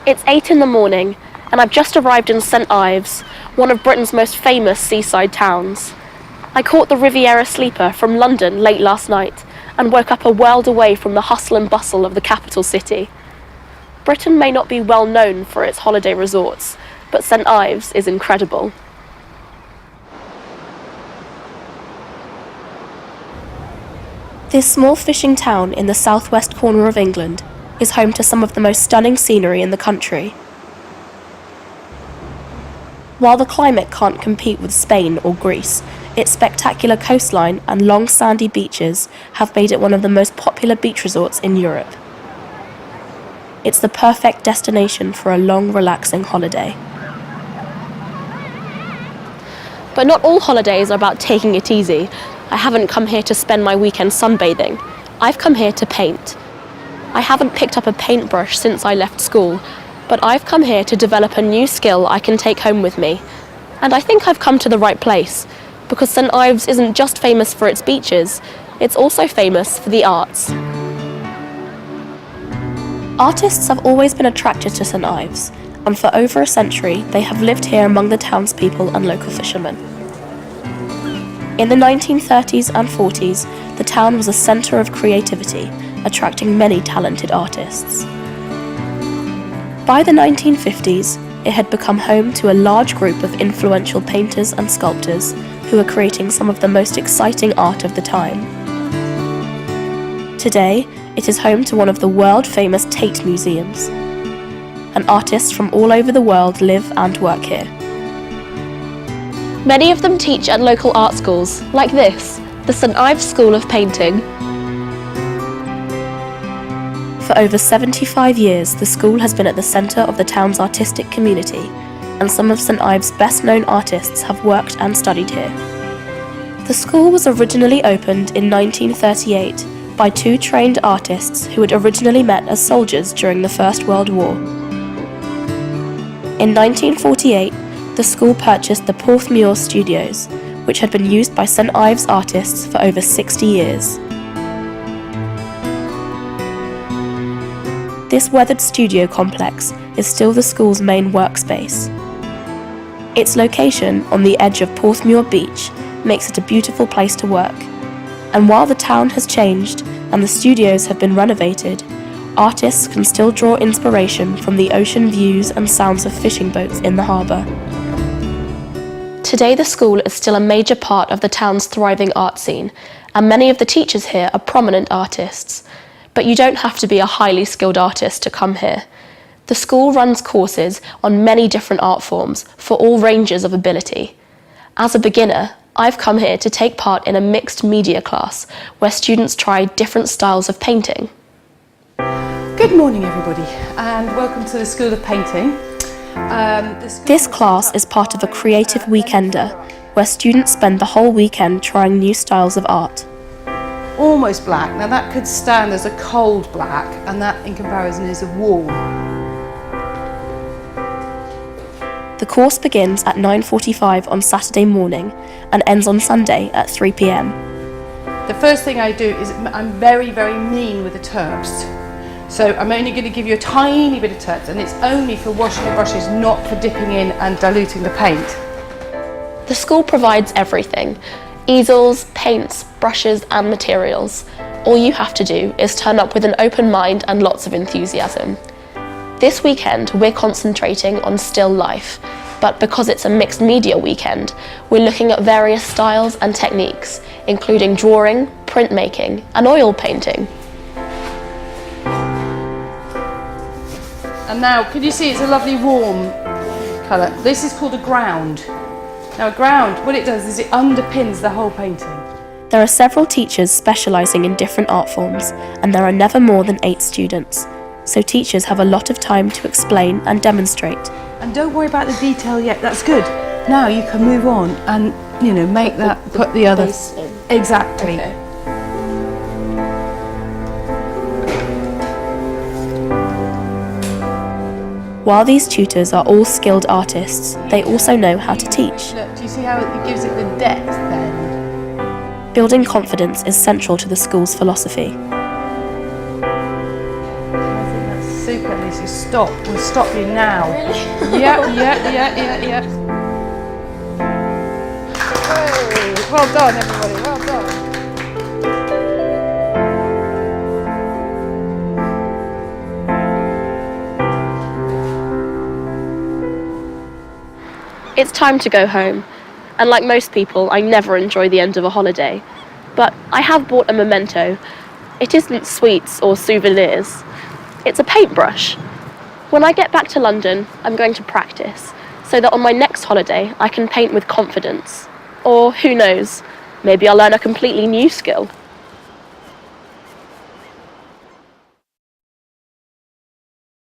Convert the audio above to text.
It's 8 in the morning, and I've just arrived in St Ives, one of Britain's most famous seaside towns. I caught the Riviera sleeper from London late last night and woke up a world away from the hustle and bustle of the capital city. Britain may not be well known for its holiday resorts, but St Ives is incredible. This small fishing town in the southwest corner of England is home to some of the most stunning scenery in the country. While the climate can't compete with Spain or Greece, its spectacular coastline and long sandy beaches have made it one of the most popular beach resorts in Europe. It's the perfect destination for a long, relaxing holiday. But not all holidays are about taking it easy. I haven't come here to spend my weekend sunbathing. I've come here to paint. I haven't picked up a paintbrush since I left school, but I've come here to develop a new skill I can take home with me. And I think I've come to the right place, because St Ives isn't just famous for its beaches, it's also famous for the arts. Artists have always been attracted to St Ives, and for over a century they have lived here among the townspeople and local fishermen. In the 1930s and 40s, the town was a centre of creativity, attracting many talented artists. By the 1950s, it had become home to a large group of influential painters and sculptors who were creating some of the most exciting art of the time. Today, it is home to one of the world-famous Tate museums, and artists from all over the world live and work here. Many of them teach at local art schools, like this, the St Ives School of Painting. For over 75 years, the school has been at the centre of the town's artistic community, and some of St Ives' best-known artists have worked and studied here. The school was originally opened in 1938 by two trained artists who had originally met as soldiers during the First World War. In 1948, the school purchased the Porthmuir Studios, which had been used by St Ives artists for over 60 years. This weathered studio complex is still the school's main workspace. Its location on the edge of Porthmuir Beach makes it a beautiful place to work, and while the town has changed and the studios have been renovated, artists can still draw inspiration from the ocean views and sounds of fishing boats in the harbour. Today the school is still a major part of the town's thriving art scene, and many of the teachers here are prominent artists. But you don't have to be a highly skilled artist to come here. The school runs courses on many different art forms for all ranges of ability. As a beginner, I've come here to take part in a mixed media class where students try different styles of painting. Good morning everybody, and welcome to the School of Painting. This class is part of a creative weekender where students spend the whole weekend trying new styles of art. Almost black. Now that could stand as a cold black, and that in comparison is a warm. The course begins at 9:45 on Saturday morning and ends on Sunday at 3 p.m. The first thing I do is I'm very, very mean with the terps. So I'm only going to give you a tiny bit of terps, and it's only for washing the brushes, not for dipping in and diluting the paint. The school provides everything: easels, paints, brushes and materials. All you have to do is turn up with an open mind and lots of enthusiasm. This weekend we're concentrating on still life, but because it's a mixed media weekend, we're looking at various styles and techniques, including drawing, printmaking and oil painting. And now, can you see it's a lovely warm colour? This is called a ground. Now a ground, what it does is it underpins the whole painting. There are several teachers specialising in different art forms, and there are never more than 8 students, so teachers have a lot of time to explain and demonstrate. And don't worry about the detail yet, that's good. Now you can move on and, make that, put the other... base in. Exactly. Okay. While these tutors are all skilled artists, they also know how to teach. Look, do you see how it gives it the depth then? Building confidence is central to the school's philosophy. I think that's super, Liz. You're stop. We'll stop you now. Really? Yeah. Oh, well done, everybody. Well done. It's time to go home, and like most people, I never enjoy the end of a holiday. But I have bought a memento. It isn't sweets or souvenirs. It's a paintbrush. When I get back to London, I'm going to practice, so that on my next holiday I can paint with confidence. Or who knows, maybe I'll learn a completely new skill.